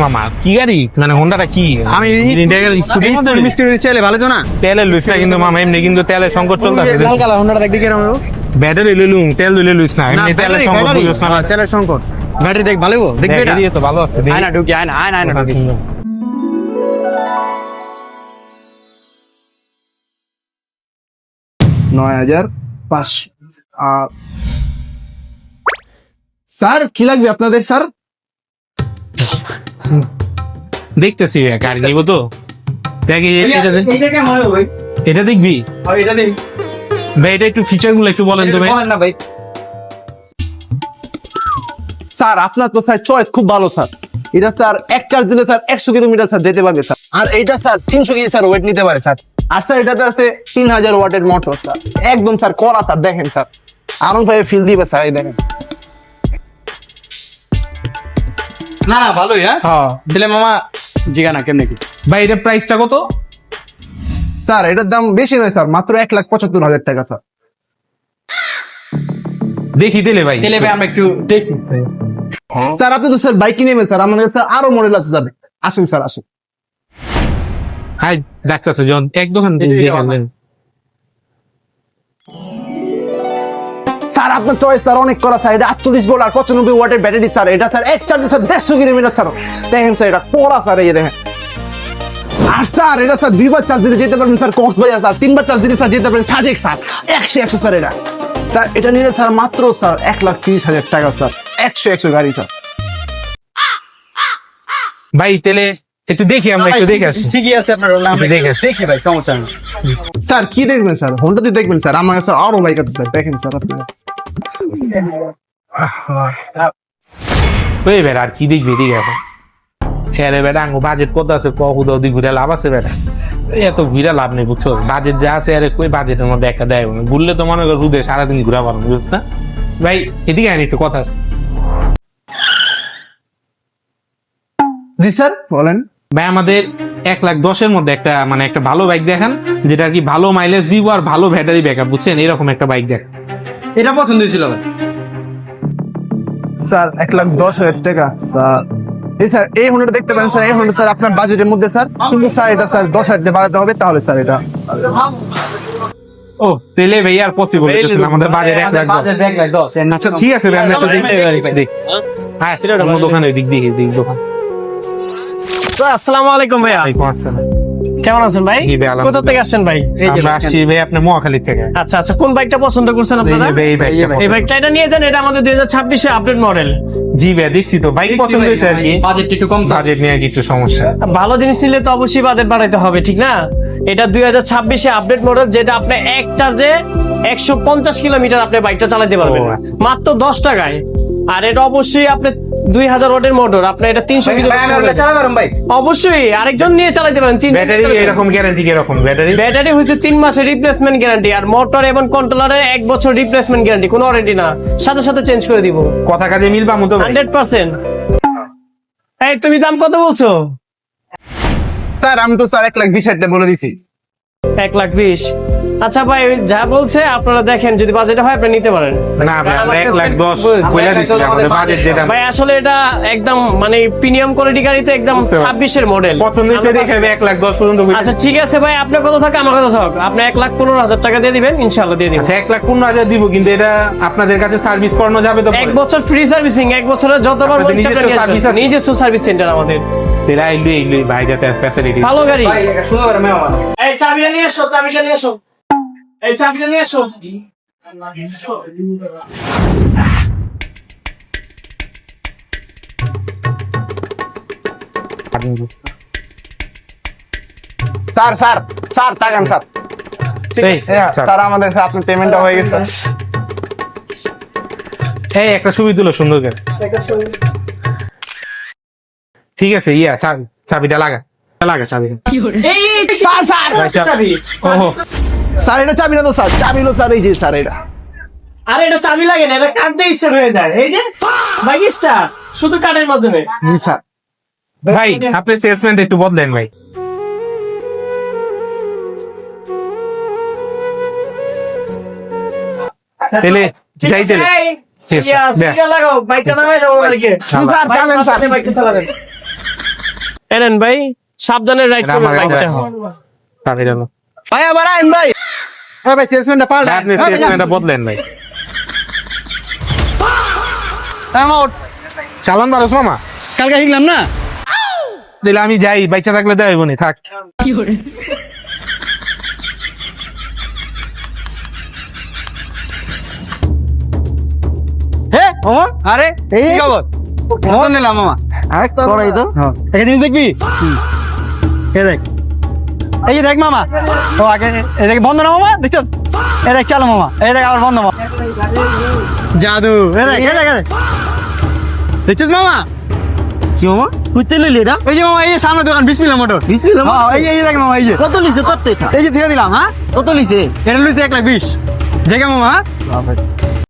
মামা কি গাড়ি মানে হোন্ডাটা কি আমি স্কুটি চাইলে ভালো তো না তেলের লুইস না কিন্তু মামা এমনি কিন্তু তেলের সংকট চলতেছে লাল কালার হোন্ডাটা দেখতে কিরকম ব্যাটারি লইলুম তেল দিলে লুইস না এমনি তেলের সংকট বুঝছ না তেলের সংকট ব্যাটারি দেখ ভালো দেখবি এটা তো ভালো আছে আয়না ঢুকি আয়না ঢুকি 9,500 স্যার কি লাগবে আপনাদের স্যার? দেখতেছি গাড়ি নিব তো দেখি এটা দেখবি ভাই এটা একটু ফিচার গুলো একটু বলেন তো ভাই স্যার আপনার তো স্যার চয়েস খুব ভালো স্যার। এটা স্যার এক চার্জ দিলে স্যার 100 কিলোমিটার স্যার যেতে পারবে স্যার। আর এটা স্যার 300 কেজি স্যার ওয়েট নিতে পারে স্যার। আর স্যার এটাতে আছে 3000 ওয়াটের মোটর স্যার, একদম স্যার কড়া স্যার। দেখেন স্যার আরন ভাই ফিল দিবে স্যার, এই দেখেন না ভালোই হ্যাঁ দিলে মামা জিগানা কেমনে কি ভাই এটা প্রাইসটা কত? স্যার এটার দাম বেশি নয় স্যার, মাত্র 1,75,000 টাকা স্যার। দেখি দিলে ভাই আমরা একটু দেখি স্যার আপনি তো স্যার বাইক কিনেবেন স্যার, আমাদের কাছে আরো মডেল আছে স্যার। আসুন স্যার আসুন। হাই দেখতেছে জন এক দোকান দেখালেন স্যার আপনার চয়েস স্যার অনেক করা স্যার। এটা 48 ভোল্ট আর 95 ওয়াটের ব্যাটারি স্যার। এটা স্যার এক চার্জে স্যার 150 কিলোমিটার স্যার। দেখেন স্যার এটা কড়া স্যার, এই দেখেন। আর স্যার এটা স্যার 2 বার চার্জ দিলে যেতে পারবেন স্যার কক্সবাজার স্যার, 3 বার চার্জ দিলে স্যার যেতে পারবেন সাজেক স্যার। 100 স্যার এটা স্যার। এটা নিলে স্যার মাত্র স্যার 1,30,000 টাকা স্যার। 100 গাড়ি স্যার। ভাই তেলে একটু দেখি আমরা একটু দেখে আসি ঠিকই আছে আপনার দেখি ভাই সমস্যা নেই স্যার কি দেখবেন স্যার? হোন্ডা দিয়ে দেখবেন স্যার, আমার কাছে আরো বাইক আছে স্যার। দেখেন স্যার আপনি ওই বেটা আর কি দেখবি দিকে এখন খেলে বেটা আঙ্গো বাজেট কত আছে কহুদ ওদিক ঘুরে লাভ আছে বেটা এত ঘুরে লাভ নেই বুঝছো। বাজেট যা আছে আরে কই বাজেটের মধ্যে একটা দেয় ঘুরলে তো মনে করো রুদে সারাদিন ঘুরা পারো বুঝছ না ভাই। এদিকে আইন একটু কথা আছে। জি স্যার বলেন। ভাই আমাদের 1,10,000 মধ্যে একটা মানে একটা ভালো বাইক দেখান যেটা কি ভালো মাইলেজ দিব আর ভালো ব্যাটারি ব্যাকআপ বুঝছেন, এরকম একটা বাইক দেখান। এটা পছন্দ হয়েছিল স্যার 1,10,000 টাকা স্যার। এই স্যার এই হোন্ডাটা দেখতে পারেন স্যার। এই হোন্ডা স্যার আপনার বাজেটের মধ্যে স্যার, কিন্তু স্যার এটা স্যার 10,000 টাকা বাড়াতে হবে তাহলে স্যার এটা। ও তেলে ভাই আর পসিবল হচ্ছে না আমাদের বাজেট 1,10,000। আচ্ছা ঠিক আছে ভাই আমরা একটু দেখি হ্যাঁ অন্য দোকানে দিক দিয়ে দোকান। আসসালামু আলাইকুম ভাইয়া। ওয়ালাইকুম আসসালাম। কেমন আছেন ভাই? জি ভাই, কোথা থেকে আসছেন ভাই? আমরা আসছি ভাই আপনার মহাখালী থেকে। আচ্ছা আচ্ছা কোন বাইকটা পছন্দ করছেন আপনারা? এই বাইকটা এটা নিয়ে যান, এটা আমাদের 2026 এ আপডেট মডেল। জি ভাই দেখছি তো বাইক পছন্দ হয়েছে আর কি, বাজেট একটু কম, বাজেট নিয়ে একটু সমস্যা। ভালো জিনিস নিলে তো অবশ্যই বাজেট বাড়াইতে হবে ঠিক না? এটা 2026 এ আপডেট মডেল, যেটা আপনি এক চার্জে 150 কিলোমিটার আপনি বাইকটা চালাতে পারবেন মাত্র 10 টাকায়। আর এটা অবশ্যই আপনি 2000 ওয়াটের মোটর, আপনি এটা 300 কিলোমিটার চালাতে পারেন ভাই। অবশ্যই আরেকজন নিয়ে চালাতে পারেন। ব্যাটারি এরকম গ্যারান্টি কি রকম? ব্যাটারি হচ্ছে 3 মাসের রিপ্লেসমেন্ট গ্যারান্টি, আর মোটর এবং কন্ট্রোলারের 1 বছর রিপ্লেসমেন্ট গ্যারান্টি, কোনো ওয়ারেন্টি না, সাথে সাথে চেঞ্জ করে দিব। কথা কাজে মিলবা মতো 100%। এই তুমি দাম কত বলছো? স্যার আমি তো স্যার 1,20,000 টাকা বলে দিছি। 1,20,000। আচ্ছা ভাই ওই যা বলছে আপনারা দেখেন, যদি বাজেট হয় আপনি নিতে পারেন। না ভাই আমরা 1,10,000 কইলা দিছি, আমাদের বাজেট যেটা ভাই আসলে এটা একদম মানে প্রিমিয়াম কোয়ালিটি গাড়িতে একদম 26 এর মডেল পছন্দ হইছে দেখে 1,10,000 পর্যন্ত কইলা। আচ্ছা ঠিক আছে ভাই, আপনার কত থাকে আমার কত থাক, আপনি 1,15,000 টাকা দিয়ে দিবেন, ইনশাআল্লাহ দিয়ে দিবেন। আচ্ছা 1,15,000 দিব, কিন্তু এটা আপনাদের কাছে সার্ভিস করানো যাবে তো? 1 বছর ফ্রি সার্ভিসিং, 1 বছরের যতবার আপনাদের ইচ্ছা নিজস্ব সার্ভিস আছে? নিজস্ব সার্ভিস সেন্টার আমাদের। তেরা ইলু ভাই যাতে ফ্যাসিলিটি ভালো গাড়ি। ভাই শুনো পারে মেও আমার। এই চাবিটা নিয়ে এসো, চাবিটা নিয়ে এসো, এই চাবিটা নিয়ে এসো। স্যার স্যার স্যার তাকান স্যার। স্যার আমাদের স্যার আপনার পেমেন্টটা হয়ে গেছে। এই একটা ছবি তুলো সুন্দর করে। ঠিক আছে ইয়া চাবিটা লাগা চাবিটা। এই স্যার স্যার চাবি। ওহো স্যার এটা চাবি না তো স্যার, চাবি হলো স্যার এই যে স্যার এটা। আরে এটা চাবি লাগে না, এটা কাট দিয়ে স্টার্ট হয়ে যায়। এই যে বাইক স্টার্ট শুধু কাটের মাধ্যমে। জি স্যার। ভাই আপনি সেলসম্যান একটু বদলেন ভাই। তেলে যাই তেলে লাগাও বাইকটা নামাই দাও ওদেরকে। স্যার চাবেন স্যার। বাইকটা চালাবেন। এনেন ভাই, সাবধানে রাইড এটা করবেন আমার বাইকটা। তাহলে গেল ভাই আবার আইন ভাই। হ্যাঁ ভাই সেলসম্যানটা পাল্টা। আপনি এটা বদলেন ভাই চালান বারোস মামা কালকে শিখলাম না। দিলে আমি যাই, বাইচা থাকলে দেওয়া নি থাক। হে মামা, আরে কি খবর? ফোন নিলাম মামা। করাই তো এই জিনিস দেখবি? এ দেখ, এই যে দেখ মামা, ও আগে এ দেখ বন্ধ না মামা, দেখছস? এ দেখ চালো মামা, এই দেখ আবার বন্ধ মামা। জাদু, এ দেখ এ দেখ এ দেখ, দেখছস মামা? কি মামা কইতে লইলি এটা এই যে মামা, এই যে সামনে দোকান বিসমিল্লাহ মোটর। বিসমিল্লাহ হ্যাঁ, এই যে দেখ মামা, এই যে কত লিছে কত এটা এই যে ছেড়ে দিলাম। হ্যাঁ, কত লিছে এটা লইছে 1,20,000 জায়গা মামা। হ্যাঁ?